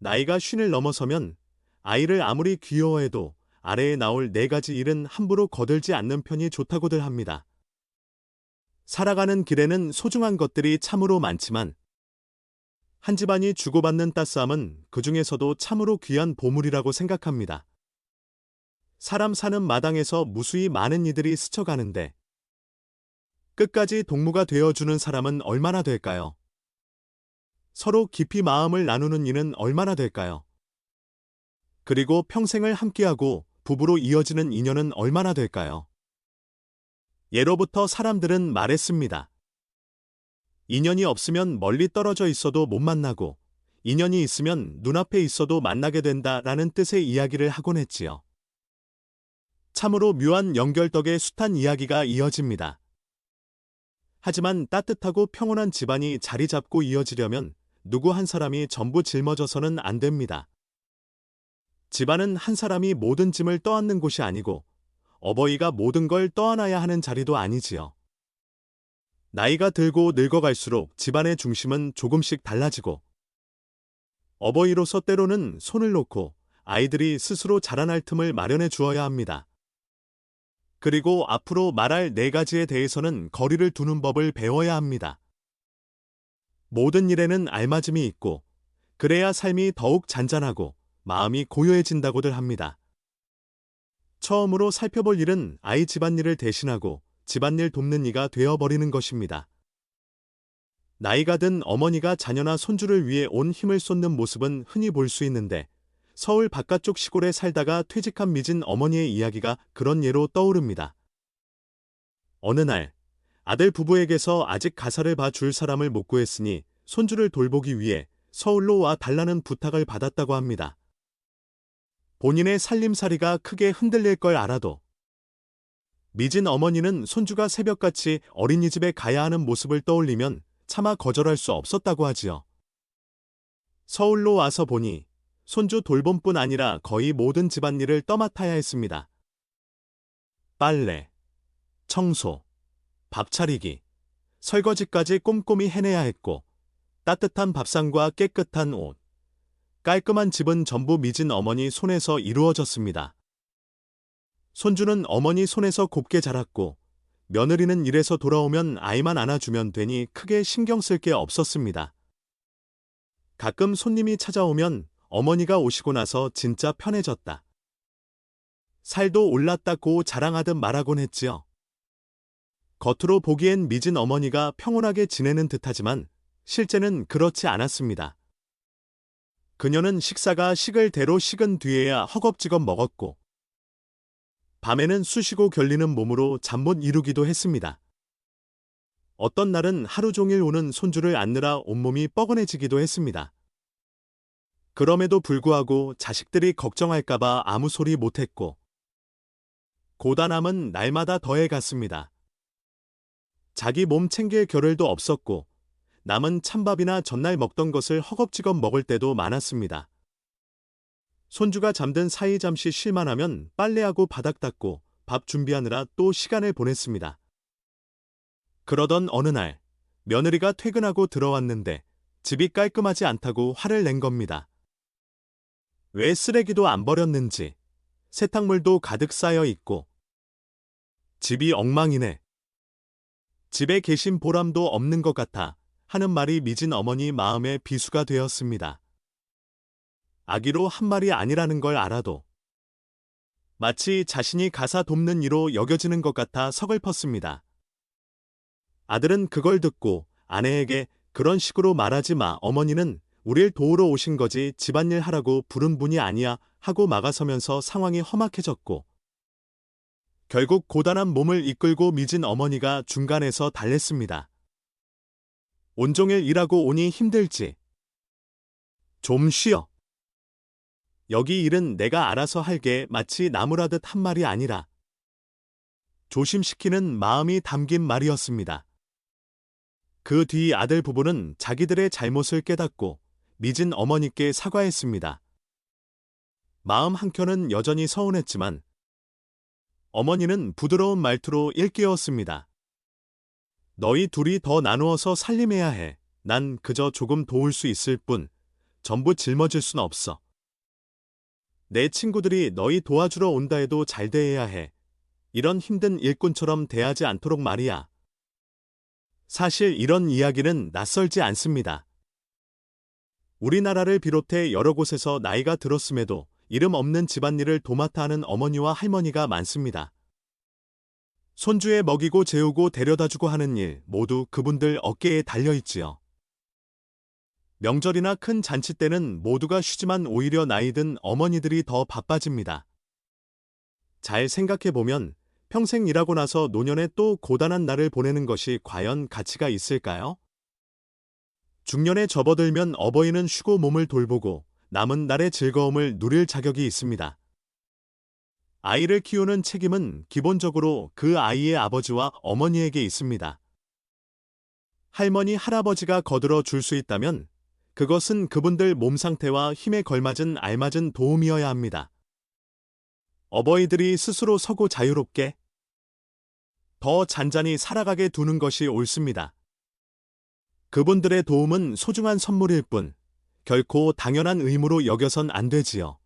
나이가 쉰을 넘어서면 아이를 아무리 귀여워해도 아래에 나올 4가지 일은 함부로 거들지 않는 편이 좋다고들 합니다. 살아가는 길에는 소중한 것들이 참으로 많지만 한 집안이 주고받는 따스함은 그 중에서도 참으로 귀한 보물이라고 생각합니다. 사람 사는 마당에서 무수히 많은 이들이 스쳐가는데 끝까지 동무가 되어주는 사람은 얼마나 될까요? 서로 깊이 마음을 나누는 이는 얼마나 될까요? 그리고 평생을 함께하고 부부로 이어지는 인연은 얼마나 될까요? 예로부터 사람들은 말했습니다. 인연이 없으면 멀리 떨어져 있어도 못 만나고 인연이 있으면 눈앞에 있어도 만나게 된다라는 뜻의 이야기를 하곤 했지요. 참으로 묘한 연결 덕에 숱한 이야기가 이어집니다. 하지만 따뜻하고 평온한 집안이 자리 잡고 이어지려면 누구 한 사람이 전부 짊어져서는 안 됩니다. 집안은 한 사람이 모든 짐을 떠안는 곳이 아니고 어버이가 모든 걸 떠안아야 하는 자리도 아니지요. 나이가 들고 늙어갈수록 집안의 중심은 조금씩 달라지고 어버이로서 때로는 손을 놓고 아이들이 스스로 자라날 틈을 마련해 주어야 합니다. 그리고 앞으로 말할 4가지에 대해서는 거리를 두는 법을 배워야 합니다. 모든 일에는 알맞음이 있고 그래야 삶이 더욱 잔잔하고 마음이 고요해진다고들 합니다. 처음으로 살펴볼 일은 아이 집안일을 대신하고 집안일 돕는 이가 되어버리는 것입니다. 나이가 든 어머니가 자녀나 손주를 위해 온 힘을 쏟는 모습은 흔히 볼 수 있는데 서울 바깥쪽 시골에 살다가 퇴직한 미진 어머니의 이야기가 그런 예로 떠오릅니다. 어느 날 아들 부부에게서 아직 가사를 봐줄 사람을 못 구했으니 손주를 돌보기 위해 서울로 와 달라는 부탁을 받았다고 합니다. 본인의 살림살이가 크게 흔들릴 걸 알아도 미진 어머니는 손주가 새벽같이 어린이집에 가야 하는 모습을 떠올리면 차마 거절할 수 없었다고 하지요. 서울로 와서 보니 손주 돌봄뿐 아니라 거의 모든 집안일을 떠맡아야 했습니다. 빨래, 청소, 밥 차리기, 설거지까지 꼼꼼히 해내야 했고 따뜻한 밥상과 깨끗한 옷, 깔끔한 집은 전부 미진 어머니 손에서 이루어졌습니다. 손주는 어머니 손에서 곱게 자랐고 며느리는 일에서 돌아오면 아이만 안아주면 되니 크게 신경 쓸 게 없었습니다. 가끔 손님이 찾아오면 어머니가 오시고 나서 진짜 편해졌다. 살도 올랐다고 자랑하듯 말하곤 했지요. 겉으로 보기엔 미진 어머니가 평온하게 지내는 듯하지만 실제는 그렇지 않았습니다. 그녀는 식사가 식을 대로 식은 뒤에야 허겁지겁 먹었고 밤에는 쑤시고 결리는 몸으로 잠 못 이루기도 했습니다. 어떤 날은 하루 종일 우는 손주를 안느라 온몸이 뻐근해지기도 했습니다. 그럼에도 불구하고 자식들이 걱정할까봐 아무 소리 못했고 고단함은 날마다 더해갔습니다. 자기 몸 챙길 겨를도 없었고 남은 찬밥이나 전날 먹던 것을 허겁지겁 먹을 때도 많았습니다. 손주가 잠든 사이 잠시 쉴만하면 빨래하고 바닥 닦고 밥 준비하느라 또 시간을 보냈습니다. 그러던 어느 날 며느리가 퇴근하고 들어왔는데 집이 깔끔하지 않다고 화를 낸 겁니다. 왜 쓰레기도 안 버렸는지 세탁물도 가득 쌓여 있고 집이 엉망이네. 집에 계신 보람도 없는 것 같아 하는 말이 미진 어머니 마음의 비수가 되었습니다. 아기로 한 말이 아니라는 걸 알아도 마치 자신이 가사 돕는 이로 여겨지는 것 같아 서글펐습니다. 아들은 그걸 듣고 아내에게 그런 식으로 말하지 마. 어머니는 우릴 도우러 오신 거지 집안일 하라고 부른 분이 아니야 하고 막아서면서 상황이 험악해졌고 결국 고단한 몸을 이끌고 미진 어머니가 중간에서 달랬습니다. 온종일 일하고 오니 힘들지. 좀 쉬어. 여기 일은 내가 알아서 할게 마치 나무라듯 한 말이 아니라 조심시키는 마음이 담긴 말이었습니다. 그 뒤 아들 부부는 자기들의 잘못을 깨닫고 미진 어머니께 사과했습니다. 마음 한켠은 여전히 서운했지만 어머니는 부드러운 말투로 일깨웠습니다. 너희 둘이 더 나누어서 살림해야 해. 난 그저 조금 도울 수 있을 뿐 전부 짊어질 순 없어. 내 친구들이 너희 도와주러 온다 해도 잘 대해야 해. 이런 힘든 일꾼처럼 대하지 않도록 말이야. 사실 이런 이야기는 낯설지 않습니다. 우리나라를 비롯해 여러 곳에서 나이가 들었음에도 이름 없는 집안일을 도맡아 하는 어머니와 할머니가 많습니다. 손주에 먹이고 재우고 데려다주고 하는 일 모두 그분들 어깨에 달려있지요. 명절이나 큰 잔치 때는 모두가 쉬지만 오히려 나이 든 어머니들이 더 바빠집니다. 잘 생각해보면 평생 일하고 나서 노년에 또 고단한 날을 보내는 것이 과연 가치가 있을까요? 중년에 접어들면 어버이는 쉬고 몸을 돌보고 남은 날의 즐거움을 누릴 자격이 있습니다. 아이를 키우는 책임은 기본적으로 그 아이의 아버지와 어머니에게 있습니다. 할머니, 할아버지가 거들어 줄 수 있다면 그것은 그분들 몸 상태와 힘에 걸맞은 알맞은 도움이어야 합니다. 어버이들이 스스로 서고 자유롭게 더 잔잔히 살아가게 두는 것이 옳습니다. 그분들의 도움은 소중한 선물일 뿐 결코 당연한 의무로 여겨선 안 되지요.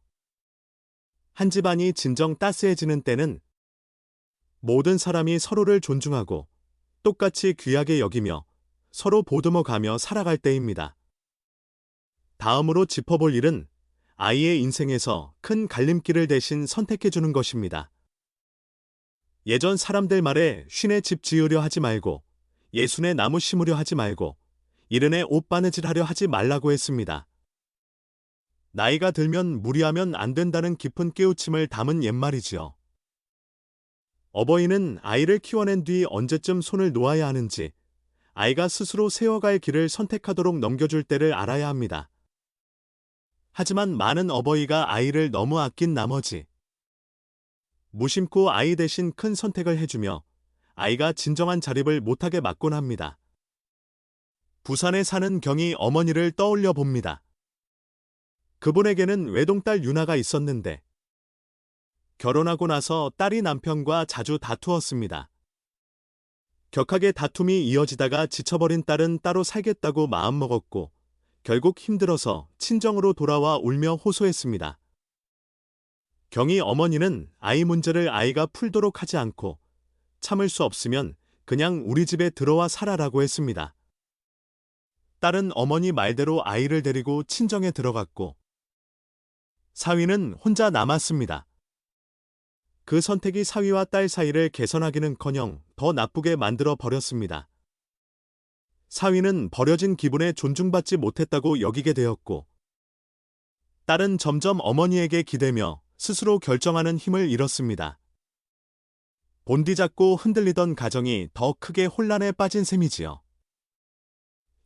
한 집안이 진정 따스해지는 때는 모든 사람이 서로를 존중하고 똑같이 귀하게 여기며 서로 보듬어가며 살아갈 때입니다. 다음으로 짚어볼 일은 아이의 인생에서 큰 갈림길을 대신 선택해주는 것입니다. 예전 사람들 말에 쉰에 집 지으려 하지 말고 예순에 나무 심으려 하지 말고 이른에 옷 바느질하려 하지 말라고 했습니다. 나이가 들면 무리하면 안 된다는 깊은 깨우침을 담은 옛말이지요. 어버이는 아이를 키워낸 뒤 언제쯤 손을 놓아야 하는지 아이가 스스로 세워갈 길을 선택하도록 넘겨줄 때를 알아야 합니다. 하지만 많은 어버이가 아이를 너무 아낀 나머지 무심코 아이 대신 큰 선택을 해주며 아이가 진정한 자립을 못하게 막곤 합니다. 부산에 사는 경이 어머니를 떠올려 봅니다. 그분에게는 외동딸 유나가 있었는데 결혼하고 나서 딸이 남편과 자주 다투었습니다. 격하게 다툼이 이어지다가 지쳐버린 딸은 따로 살겠다고 마음먹었고 결국 힘들어서 친정으로 돌아와 울며 호소했습니다. 경이 어머니는 아이 문제를 아이가 풀도록 하지 않고 참을 수 없으면 그냥 우리 집에 들어와 살아라고 했습니다. 딸은 어머니 말대로 아이를 데리고 친정에 들어갔고 사위는 혼자 남았습니다. 그 선택이 사위와 딸 사이를 개선하기는커녕 더 나쁘게 만들어 버렸습니다. 사위는 버려진 기분에 존중받지 못했다고 여기게 되었고 딸은 점점 어머니에게 기대며 스스로 결정하는 힘을 잃었습니다. 본디 잡고 흔들리던 가정이 더 크게 혼란에 빠진 셈이지요.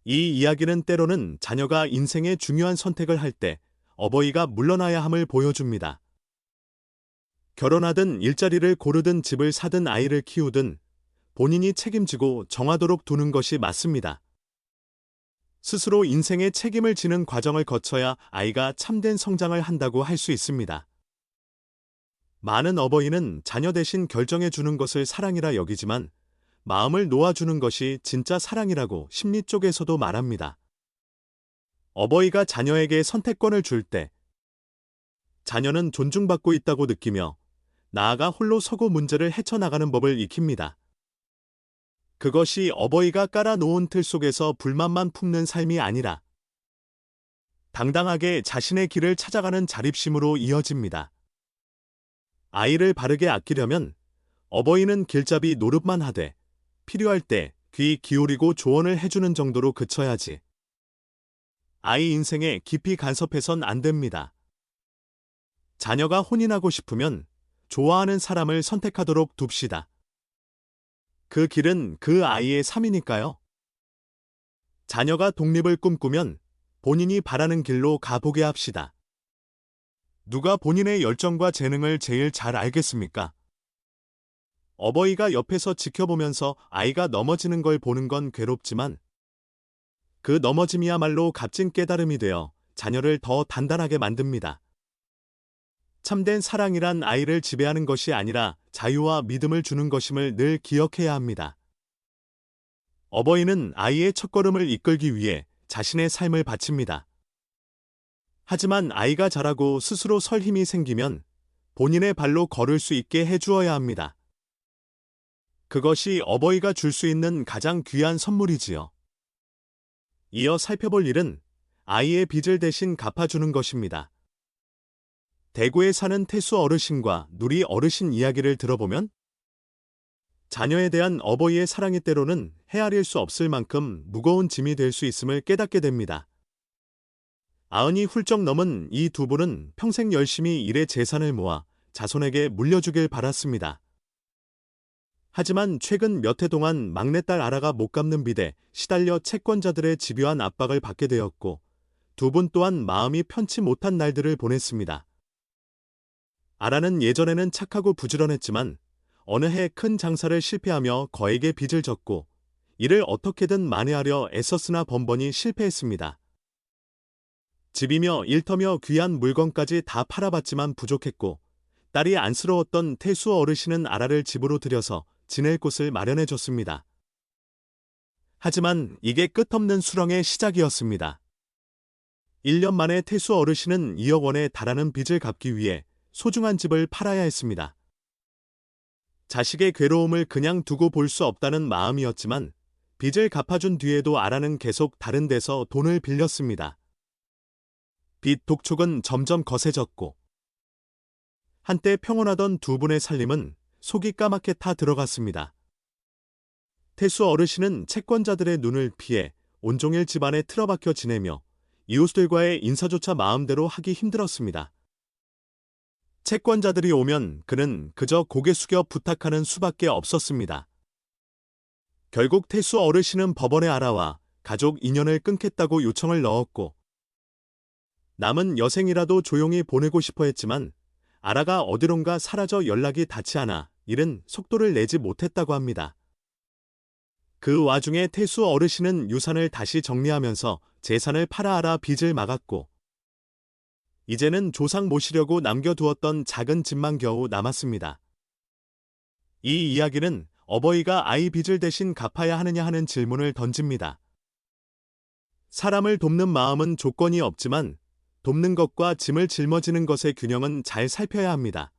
이 이야기는 때로는 자녀가 인생의 중요한 선택을 할 때 어버이가 물러나야 함을 보여줍니다. 결혼하든 일자리를 고르든 집을 사든 아이를 키우든 본인이 책임지고 정하도록 두는 것이 맞습니다. 스스로 인생의 책임을 지는 과정을 거쳐야 아이가 참된 성장을 한다고 할 수 있습니다. 많은 어버이는 자녀 대신 결정해 주는 것을 사랑이라 여기지만 마음을 놓아주는 것이 진짜 사랑이라고 심리 쪽에서도 말합니다. 어버이가 자녀에게 선택권을 줄 때 자녀는 존중받고 있다고 느끼며 나아가 홀로 서고 문제를 헤쳐나가는 법을 익힙니다. 그것이 어버이가 깔아놓은 틀 속에서 불만만 품는 삶이 아니라 당당하게 자신의 길을 찾아가는 자립심으로 이어집니다. 아이를 바르게 아끼려면 어버이는 길잡이 노릇만 하되 필요할 때 귀 기울이고 조언을 해주는 정도로 그쳐야지. 아이 인생에 깊이 간섭해선 안 됩니다. 자녀가 혼인하고 싶으면 좋아하는 사람을 선택하도록 둡시다. 그 길은 그 아이의 삶이니까요. 자녀가 독립을 꿈꾸면 본인이 바라는 길로 가보게 합시다. 누가 본인의 열정과 재능을 제일 잘 알겠습니까? 어버이가 옆에서 지켜보면서 아이가 넘어지는 걸 보는 건 괴롭지만 그 넘어짐이야말로 값진 깨달음이 되어 자녀를 더 단단하게 만듭니다. 참된 사랑이란 아이를 지배하는 것이 아니라 자유와 믿음을 주는 것임을 늘 기억해야 합니다. 어버이는 아이의 첫걸음을 이끌기 위해 자신의 삶을 바칩니다. 하지만 아이가 자라고 스스로 설 힘이 생기면 본인의 발로 걸을 수 있게 해주어야 합니다. 그것이 어버이가 줄 수 있는 가장 귀한 선물이지요. 이어 살펴볼 일은 아이의 빚을 대신 갚아주는 것입니다. 대구에 사는 태수 어르신과 누리 어르신 이야기를 들어보면 자녀에 대한 어버이의 사랑이 때로는 헤아릴 수 없을 만큼 무거운 짐이 될 수 있음을 깨닫게 됩니다. 90이 훌쩍 넘은 이 두 분은 평생 열심히 일해 재산을 모아 자손에게 물려주길 바랐습니다. 하지만 최근 몇 해 동안 막내딸 아라가 못 갚는 빚에 시달려 채권자들의 집요한 압박을 받게 되었고 두 분 또한 마음이 편치 못한 날들을 보냈습니다. 아라는 예전에는 착하고 부지런했지만 어느 해 큰 장사를 실패하며 거액의 빚을 졌고 이를 어떻게든 만회하려 애썼으나 번번이 실패했습니다. 집이며 일터며 귀한 물건까지 다 팔아봤지만 부족했고 딸이 안쓰러웠던 태수 어르신은 아라를 집으로 들여서 지낼 곳을 마련해줬습니다. 하지만 이게 끝없는 수렁의 시작이었습니다. 1년 만에 태수 어르신은 2억 원에 달하는 빚을 갚기 위해 소중한 집을 팔아야 했습니다. 자식의 괴로움을 그냥 두고 볼 수 없다는 마음이었지만 빚을 갚아준 뒤에도 아라는 계속 다른 데서 돈을 빌렸습니다. 빚 독촉은 점점 거세졌고 한때 평온하던 두 분의 살림은 속이 까맣게 타 들어갔습니다. 태수 어르신은 채권자들의 눈을 피해 온종일 집안에 틀어박혀 지내며 이웃들과의 인사조차 마음대로 하기 힘들었습니다. 채권자들이 오면 그는 그저 고개 숙여 부탁하는 수밖에 없었습니다. 결국 태수 어르신은 법원에 알아와 가족 인연을 끊겠다고 요청을 넣었고 남은 여생이라도 조용히 보내고 싶어 했지만 아라가 어디론가 사라져 연락이 닿지 않아 이른 속도를 내지 못했다고 합니다. 그 와중에 태수 어르신은 유산을 다시 정리하면서 재산을 팔아 아라 빚을 막았고 이제는 조상 모시려고 남겨두었던 작은 집만 겨우 남았습니다. 이 이야기는 어버이가 아이 빚을 대신 갚아야 하느냐 하는 질문을 던집니다. 사람을 돕는 마음은 조건이 없지만 돕는 것과 짐을 짊어지는 것의 균형은 잘 살펴야 합니다.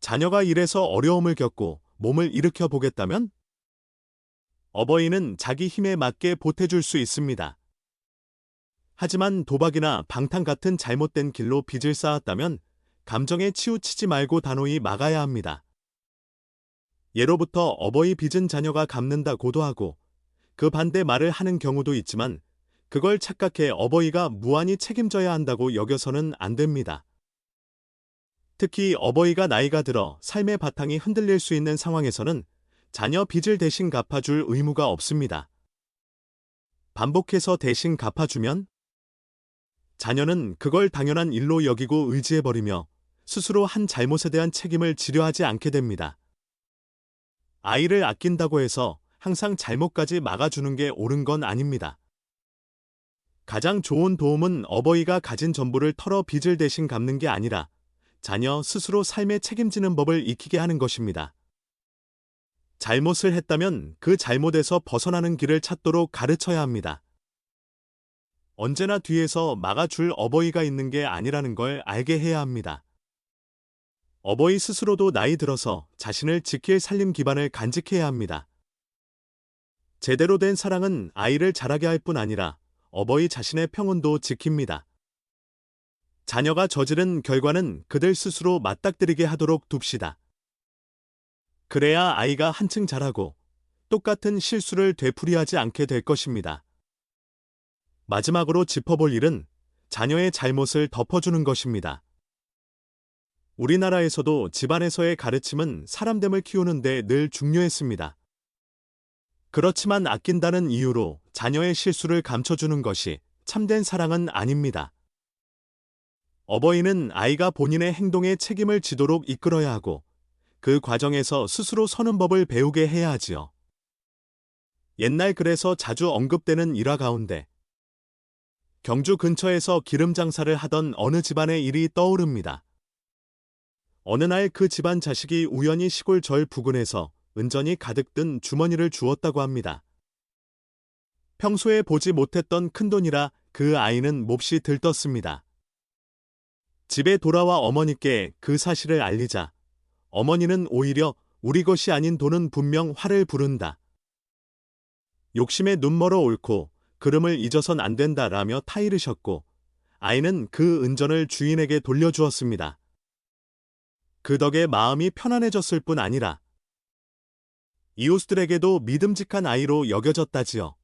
자녀가 일해서 어려움을 겪고 몸을 일으켜 보겠다면 어버이는 자기 힘에 맞게 보태줄 수 있습니다. 하지만 도박이나 방탕 같은 잘못된 길로 빚을 쌓았다면 감정에 치우치지 말고 단호히 막아야 합니다. 예로부터 어버이 빚은 자녀가 갚는다고도 하고 그 반대 말을 하는 경우도 있지만 그걸 착각해 어버이가 무한히 책임져야 한다고 여겨서는 안 됩니다. 특히 어버이가 나이가 들어 삶의 바탕이 흔들릴 수 있는 상황에서는 자녀 빚을 대신 갚아줄 의무가 없습니다. 반복해서 대신 갚아주면 자녀는 그걸 당연한 일로 여기고 의지해버리며 스스로 한 잘못에 대한 책임을 지려하지 않게 됩니다. 아이를 아낀다고 해서 항상 잘못까지 막아주는 게 옳은 건 아닙니다. 가장 좋은 도움은 어버이가 가진 전부를 털어 빚을 대신 갚는 게 아니라 자녀 스스로 삶에 책임지는 법을 익히게 하는 것입니다. 잘못을 했다면 그 잘못에서 벗어나는 길을 찾도록 가르쳐야 합니다. 언제나 뒤에서 막아줄 어버이가 있는 게 아니라는 걸 알게 해야 합니다. 어버이 스스로도 나이 들어서 자신을 지킬 살림 기반을 간직해야 합니다. 제대로 된 사랑은 아이를 자라게 할 뿐 아니라 어버이 자신의 평온도 지킵니다. 자녀가 저지른 결과는 그들 스스로 맞닥뜨리게 하도록 둡시다. 그래야 아이가 한층 자라고 똑같은 실수를 되풀이하지 않게 될 것입니다. 마지막으로 짚어볼 일은 자녀의 잘못을 덮어주는 것입니다. 우리나라에서도 집안에서의 가르침은 사람됨을 키우는데 늘 중요했습니다. 그렇지만 아낀다는 이유로 자녀의 실수를 감춰주는 것이 참된 사랑은 아닙니다. 어버이는 아이가 본인의 행동에 책임을 지도록 이끌어야 하고 그 과정에서 스스로 서는 법을 배우게 해야 하지요. 옛날 글에서 자주 언급되는 일화 가운데 경주 근처에서 기름 장사를 하던 어느 집안의 일이 떠오릅니다. 어느 날 그 집안 자식이 우연히 시골 절 부근에서 은전이 가득 든 주머니를 주웠다고 합니다. 평소에 보지 못했던 큰돈이라 그 아이는 몹시 들떴습니다. 집에 돌아와 어머니께 그 사실을 알리자 어머니는 오히려 우리 것이 아닌 돈은 분명 화를 부른다. 욕심에 눈멀어 옳고 그름을 잊어선 안 된다라며 타이르셨고 아이는 그 은전을 주인에게 돌려주었습니다. 그 덕에 마음이 편안해졌을 뿐 아니라 이웃들에게도 믿음직한 아이로 여겨졌다지요.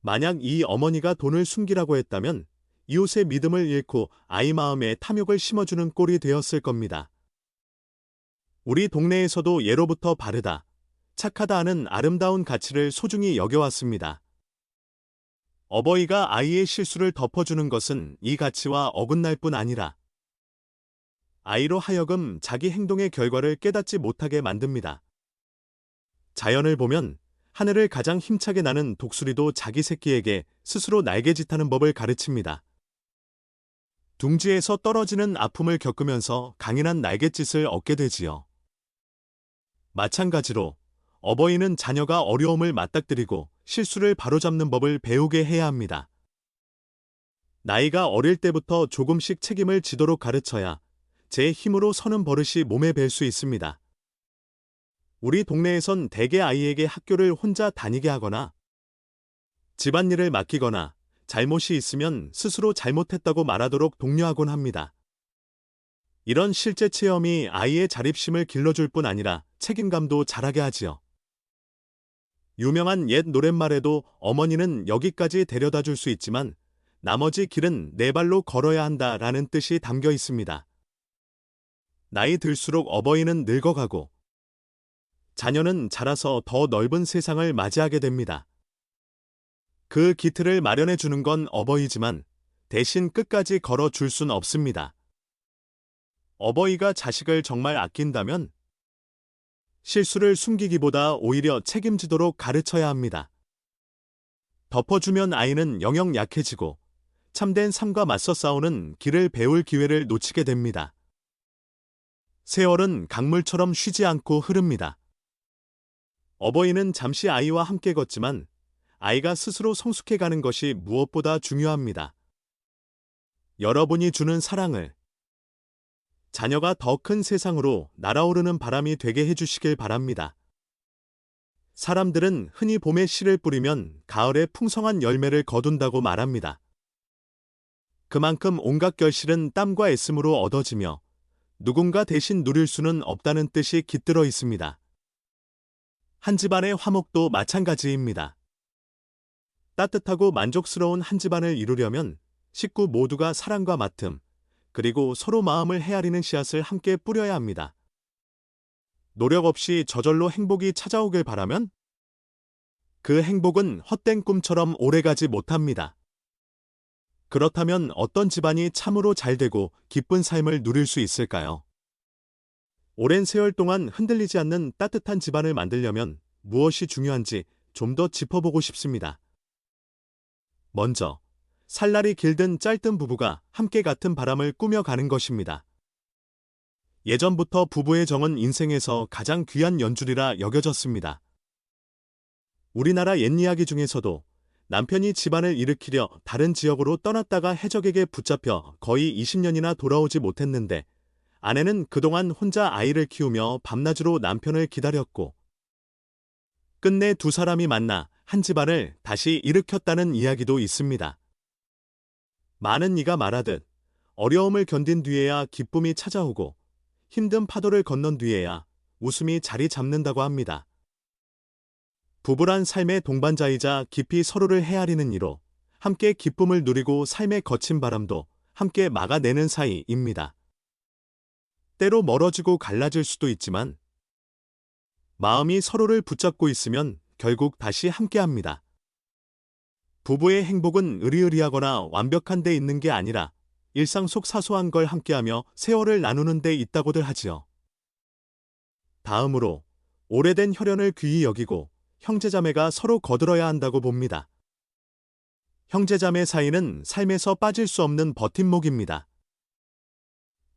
만약 이 어머니가 돈을 숨기라고 했다면 이웃의 믿음을 잃고 아이 마음에 탐욕을 심어주는 꼴이 되었을 겁니다. 우리 동네에서도 예로부터 바르다, 착하다 하는 아름다운 가치를 소중히 여겨왔습니다. 어버이가 아이의 실수를 덮어주는 것은 이 가치와 어긋날 뿐 아니라 아이로 하여금 자기 행동의 결과를 깨닫지 못하게 만듭니다. 자연을 보면 하늘을 가장 힘차게 나는 독수리도 자기 새끼에게 스스로 날개짓하는 법을 가르칩니다. 둥지에서 떨어지는 아픔을 겪으면서 강인한 날갯짓을 얻게 되지요. 마찬가지로 어버이는 자녀가 어려움을 맞닥뜨리고 실수를 바로잡는 법을 배우게 해야 합니다. 나이가 어릴 때부터 조금씩 책임을 지도록 가르쳐야 제 힘으로 서는 버릇이 몸에 뵐 수 있습니다. 우리 동네에선 대개 아이에게 학교를 혼자 다니게 하거나 집안일을 맡기거나 잘못이 있으면 스스로 잘못했다고 말하도록 독려하곤 합니다. 이런 실제 체험이 아이의 자립심을 길러줄 뿐 아니라 책임감도 자라게 하지요. 유명한 옛 노랫말에도 어머니는 여기까지 데려다 줄 수 있지만 나머지 길은 내 발로 걸어야 한다라는 뜻이 담겨 있습니다. 나이 들수록 어버이는 늙어가고 자녀는 자라서 더 넓은 세상을 맞이하게 됩니다. 그 기틀을 마련해 주는 건 어버이지만 대신 끝까지 걸어줄 순 없습니다. 어버이가 자식을 정말 아낀다면 실수를 숨기기보다 오히려 책임지도록 가르쳐야 합니다. 덮어주면 아이는 영영 약해지고 참된 삶과 맞서 싸우는 길을 배울 기회를 놓치게 됩니다. 세월은 강물처럼 쉬지 않고 흐릅니다. 어버이는 잠시 아이와 함께 걷지만 아이가 스스로 성숙해가는 것이 무엇보다 중요합니다. 여러분이 주는 사랑을 자녀가 더 큰 세상으로 날아오르는 바람이 되게 해주시길 바랍니다. 사람들은 흔히 봄에 씨를 뿌리면 가을에 풍성한 열매를 거둔다고 말합니다. 그만큼 온갖 결실은 땀과 애씀으로 얻어지며 누군가 대신 누릴 수는 없다는 뜻이 깃들어 있습니다. 한 집안의 화목도 마찬가지입니다. 따뜻하고 만족스러운 한 집안을 이루려면 식구 모두가 사랑과 맡음, 그리고 서로 마음을 헤아리는 씨앗을 함께 뿌려야 합니다. 노력 없이 저절로 행복이 찾아오길 바라면 그 행복은 헛된 꿈처럼 오래가지 못합니다. 그렇다면 어떤 집안이 참으로 잘되고 기쁜 삶을 누릴 수 있을까요? 오랜 세월 동안 흔들리지 않는 따뜻한 집안을 만들려면 무엇이 중요한지 좀 더 짚어보고 싶습니다. 먼저, 살날이 길든 짧든 부부가 함께 같은 바람을 꾸며가는 것입니다. 예전부터 부부의 정은 인생에서 가장 귀한 연줄이라 여겨졌습니다. 우리나라 옛 이야기 중에서도 남편이 집안을 일으키려 다른 지역으로 떠났다가 해적에게 붙잡혀 거의 20년이나 돌아오지 못했는데 아내는 그동안 혼자 아이를 키우며 밤낮으로 남편을 기다렸고 끝내 두 사람이 만나 한 집안을 다시 일으켰다는 이야기도 있습니다. 많은 이가 말하듯 어려움을 견딘 뒤에야 기쁨이 찾아오고 힘든 파도를 건넌 뒤에야 웃음이 자리 잡는다고 합니다. 부부란 삶의 동반자이자 깊이 서로를 헤아리는 이로 함께 기쁨을 누리고 삶의 거친 바람도 함께 막아내는 사이입니다. 때로 멀어지고 갈라질 수도 있지만 마음이 서로를 붙잡고 있으면 결국 다시 함께합니다. 부부의 행복은 의리의리하거나 완벽한 데 있는 게 아니라 일상 속 사소한 걸 함께하며 세월을 나누는 데 있다고들 하지요. 다음으로 오래된 혈연을 귀히 여기고 형제자매가 서로 거들어야 한다고 봅니다. 형제자매 사이는 삶에서 빠질 수 없는 버팀목입니다.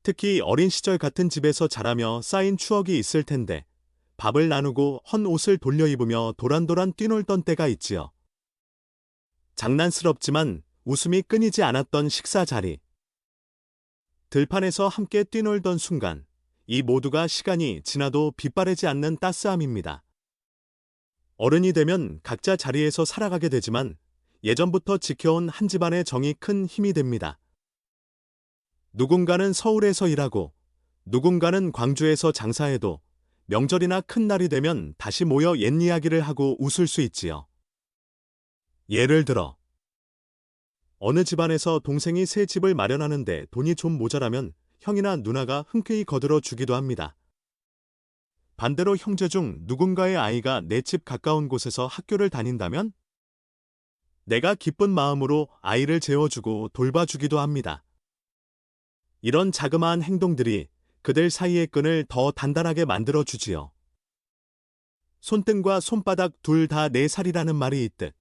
특히 어린 시절 같은 집에서 자라며 쌓인 추억이 있을 텐데 밥을 나누고 헌 옷을 돌려 입으며 도란도란 뛰놀던 때가 있지요. 장난스럽지만 웃음이 끊이지 않았던 식사 자리. 들판에서 함께 뛰놀던 순간, 이 모두가 시간이 지나도 빛바래지 않는 따스함입니다. 어른이 되면 각자 자리에서 살아가게 되지만 예전부터 지켜온 한 집안의 정이 큰 힘이 됩니다. 누군가는 서울에서 일하고 누군가는 광주에서 장사해도 명절이나 큰 날이 되면 다시 모여 옛 이야기를 하고 웃을 수 있지요. 예를 들어 어느 집안에서 동생이 새 집을 마련하는데 돈이 좀 모자라면 형이나 누나가 흔쾌히 거들어 주기도 합니다. 반대로 형제 중 누군가의 아이가 내 집 가까운 곳에서 학교를 다닌다면 내가 기쁜 마음으로 아이를 재워주고 돌봐주기도 합니다. 이런 자그마한 행동들이 그들 사이의 끈을 더 단단하게 만들어주지요. 손등과 손바닥 둘 다 4살이라는 말이 있듯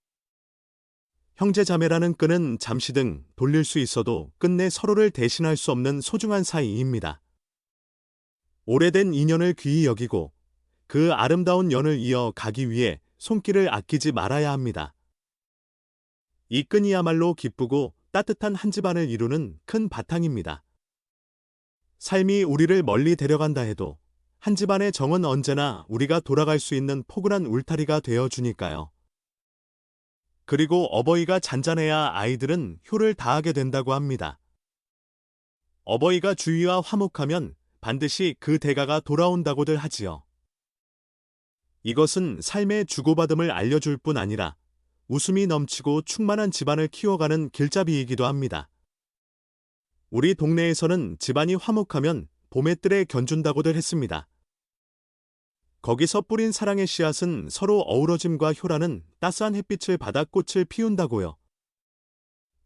형제자매라는 끈은 잠시등 돌릴 수 있어도 끝내 서로를 대신할 수 없는 소중한 사이입니다. 오래된 인연을 귀히 여기고 그 아름다운 연을 이어가기 위해 손길을 아끼지 말아야 합니다. 이 끈이야말로 기쁘고 따뜻한 한 집안을 이루는 큰 바탕입니다. 삶이 우리를 멀리 데려간다 해도 한 집안의 정은 언제나 우리가 돌아갈 수 있는 포근한 울타리가 되어주니까요. 그리고 어버이가 잔잔해야 아이들은 효를 다하게 된다고 합니다. 어버이가 주위와 화목하면 반드시 그 대가가 돌아온다고들 하지요. 이것은 삶의 주고받음을 알려줄 뿐 아니라 웃음이 넘치고 충만한 집안을 키워가는 길잡이이기도 합니다. 우리 동네에서는 집안이 화목하면 봄의 뜰에 견준다고들 했습니다. 거기서 뿌린 사랑의 씨앗은 서로 어우러짐과 효라는 따스한 햇빛을 받아 꽃을 피운다고요.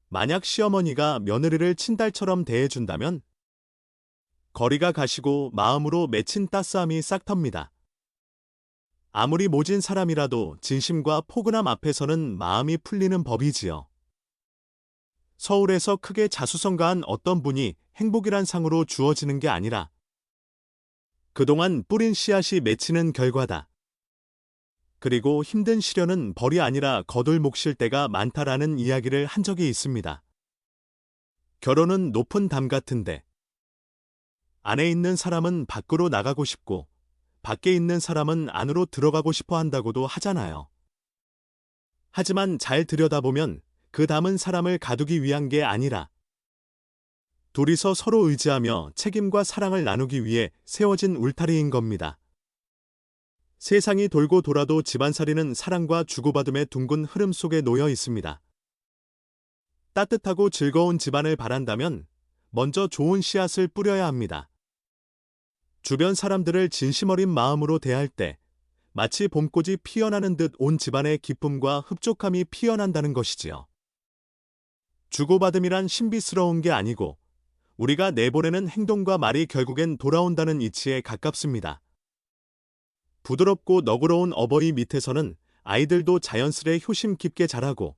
만약 시어머니가 며느리를 친딸처럼 대해준다면 거리가 가시고 마음으로 맺힌 따스함이 싹 텁니다. 아무리 모진 사람이라도 진심과 포근함 앞에서는 마음이 풀리는 법이지요. 서울에서 크게 자수성가한 어떤 분이 행복이란 상으로 주어지는 게 아니라 그동안 뿌린 씨앗이 맺히는 결과다. 그리고 힘든 시련은 벌이 아니라 거둘 몫일 때가 많다라는 이야기를 한 적이 있습니다. 결혼은 높은 담 같은데 안에 있는 사람은 밖으로 나가고 싶고 밖에 있는 사람은 안으로 들어가고 싶어 한다고도 하잖아요. 하지만 잘 들여다보면 그 담은 사람을 가두기 위한 게 아니라 둘이서 서로 의지하며 책임과 사랑을 나누기 위해 세워진 울타리인 겁니다. 세상이 돌고 돌아도 집안살이는 사랑과 주고받음의 둥근 흐름 속에 놓여 있습니다. 따뜻하고 즐거운 집안을 바란다면 먼저 좋은 씨앗을 뿌려야 합니다. 주변 사람들을 진심 어린 마음으로 대할 때 마치 봄꽃이 피어나는 듯 온 집안의 기쁨과 흡족함이 피어난다는 것이지요. 주고받음이란 신비스러운 게 아니고 우리가 내보내는 행동과 말이 결국엔 돌아온다는 이치에 가깝습니다. 부드럽고 너그러운 어버이 밑에서는 아이들도 자연스레 효심 깊게 자라고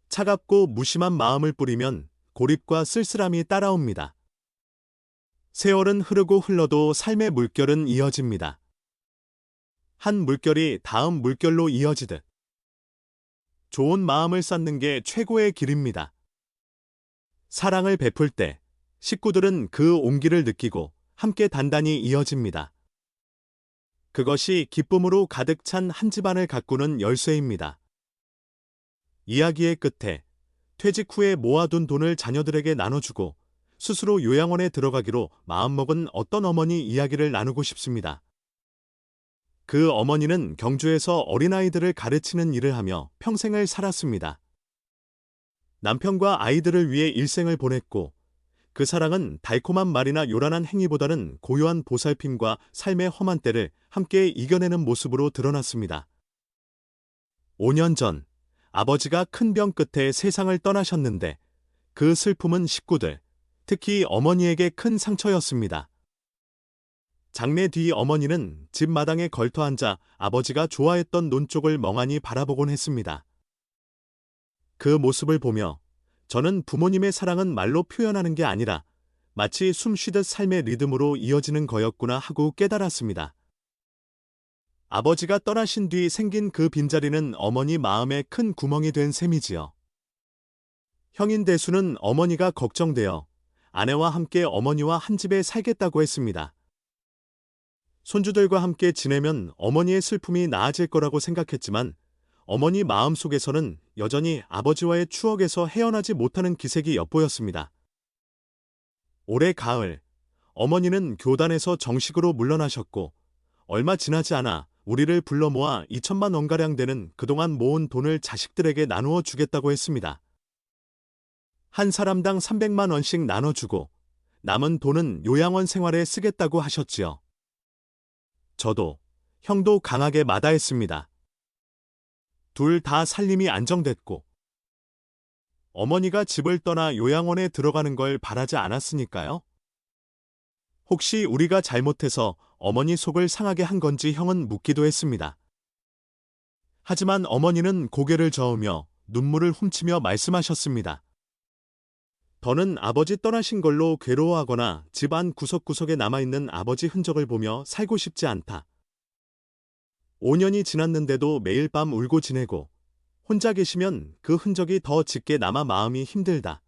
차갑고 무심한 마음을 뿌리면 고립과 쓸쓸함이 따라옵니다. 세월은 흐르고 흘러도 삶의 물결은 이어집니다. 한 물결이 다음 물결로 이어지듯 좋은 마음을 쌓는 게 최고의 길입니다. 사랑을 베풀 때 식구들은 그 온기를 느끼고 함께 단단히 이어집니다. 그것이 기쁨으로 가득 찬 한 집안을 가꾸는 열쇠입니다. 이야기의 끝에 퇴직 후에 모아둔 돈을 자녀들에게 나눠주고 스스로 요양원에 들어가기로 마음먹은 어떤 어머니 이야기를 나누고 싶습니다. 그 어머니는 경주에서 어린아이들을 가르치는 일을 하며 평생을 살았습니다. 남편과 아이들을 위해 일생을 보냈고 그 사랑은 달콤한 말이나 요란한 행위보다는 고요한 보살핌과 삶의 험한 때를 함께 이겨내는 모습으로 드러났습니다. 5년 전 아버지가 큰 병 끝에 세상을 떠나셨는데 그 슬픔은 식구들, 특히 어머니에게 큰 상처였습니다. 장례 뒤 어머니는 집 마당에 걸터앉아 아버지가 좋아했던 논 쪽을 멍하니 바라보곤 했습니다. 그 모습을 보며 저는 부모님의 사랑은 말로 표현하는 게 아니라 마치 숨 쉬듯 삶의 리듬으로 이어지는 거였구나 하고 깨달았습니다. 아버지가 떠나신 뒤 생긴 그 빈자리는 어머니 마음에 큰 구멍이 된 셈이지요. 형인 대수는 어머니가 걱정되어 아내와 함께 어머니와 한 집에 살겠다고 했습니다. 손주들과 함께 지내면 어머니의 슬픔이 나아질 거라고 생각했지만 어머니 마음속에서는 여전히 아버지와의 추억에서 헤어나지 못하는 기색이 엿보였습니다. 올해 가을, 어머니는 교단에서 정식으로 물러나셨고 얼마 지나지 않아 우리를 불러 모아 2천만 원가량 되는 그동안 모은 돈을 자식들에게 나누어 주겠다고 했습니다. 한 사람당 300만 원씩 나눠주고 남은 돈은 요양원 생활에 쓰겠다고 하셨지요. 저도, 형도 강하게 마다했습니다. 둘 다 살림이 안정됐고 어머니가 집을 떠나 요양원에 들어가는 걸 바라지 않았으니까요. 혹시 우리가 잘못해서 어머니 속을 상하게 한 건지 형은 묻기도 했습니다. 하지만 어머니는 고개를 저으며 눈물을 훔치며 말씀하셨습니다. 더는 아버지 떠나신 걸로 괴로워하거나 집안 구석구석에 남아있는 아버지 흔적을 보며 살고 싶지 않다. 5년이 지났는데도 매일 밤 울고 지내고 혼자 계시면 그 흔적이 더 짙게 남아 마음이 힘들다.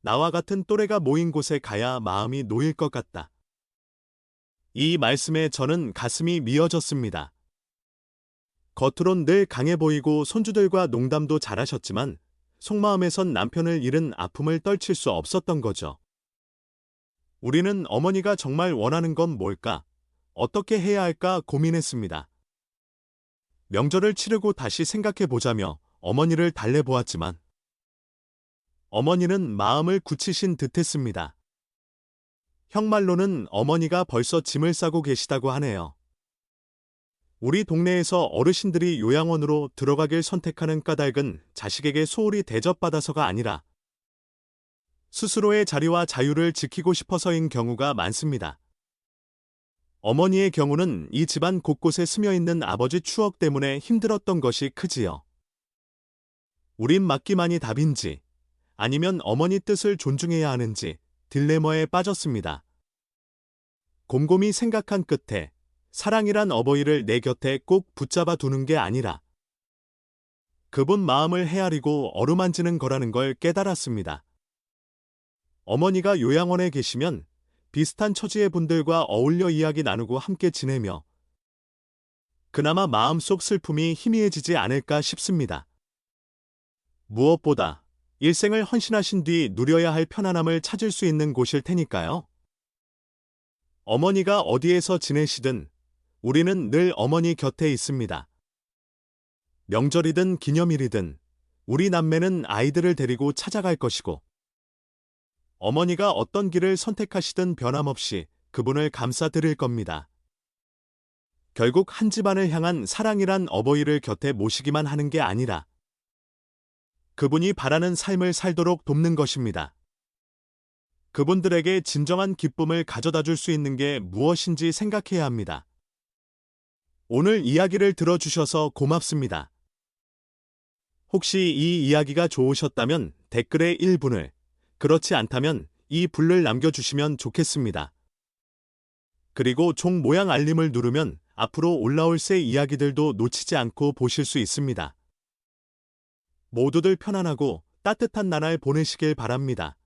나와 같은 또래가 모인 곳에 가야 마음이 놓일 것 같다. 이 말씀에 저는 가슴이 미어졌습니다. 겉으론 늘 강해 보이고 손주들과 농담도 잘하셨지만 속마음에선 남편을 잃은 아픔을 떨칠 수 없었던 거죠. 우리는 어머니가 정말 원하는 건 뭘까? 어떻게 해야 할까 고민했습니다. 명절을 치르고 다시 생각해 보자며 어머니를 달래보았지만 어머니는 마음을 굳히신 듯했습니다. 형 말로는 어머니가 벌써 짐을 싸고 계시다고 하네요. 우리 동네에서 어르신들이 요양원으로 들어가길 선택하는 까닭은 자식에게 소홀히 대접받아서가 아니라 스스로의 자리와 자유를 지키고 싶어서인 경우가 많습니다. 어머니의 경우는 이 집안 곳곳에 스며있는 아버지 추억 때문에 힘들었던 것이 크지요. 우린 맡기만이 답인지 아니면 어머니 뜻을 존중해야 하는지 딜레마에 빠졌습니다. 곰곰이 생각한 끝에 사랑이란 어버이를 내 곁에 꼭 붙잡아 두는 게 아니라 그분 마음을 헤아리고 어루만지는 거라는 걸 깨달았습니다. 어머니가 요양원에 계시면 비슷한 처지의 분들과 어울려 이야기 나누고 함께 지내며 그나마 마음속 슬픔이 희미해지지 않을까 싶습니다. 무엇보다 일생을 헌신하신 뒤 누려야 할 편안함을 찾을 수 있는 곳일 테니까요. 어머니가 어디에서 지내시든 우리는 늘 어머니 곁에 있습니다. 명절이든 기념일이든 우리 남매는 아이들을 데리고 찾아갈 것이고 어머니가 어떤 길을 선택하시든 변함없이 그분을 감싸드릴 겁니다. 결국 한 집안을 향한 사랑이란 어버이를 곁에 모시기만 하는 게 아니라 그분이 바라는 삶을 살도록 돕는 것입니다. 그분들에게 진정한 기쁨을 가져다 줄 수 있는 게 무엇인지 생각해야 합니다. 오늘 이야기를 들어주셔서 고맙습니다. 혹시 이 이야기가 좋으셨다면 댓글에 1분을, 그렇지 않다면 2불을 남겨주시면 좋겠습니다. 그리고 종 모양 알림을 누르면 앞으로 올라올 새 이야기들도 놓치지 않고 보실 수 있습니다. 모두들 편안하고 따뜻한 나날 보내시길 바랍니다.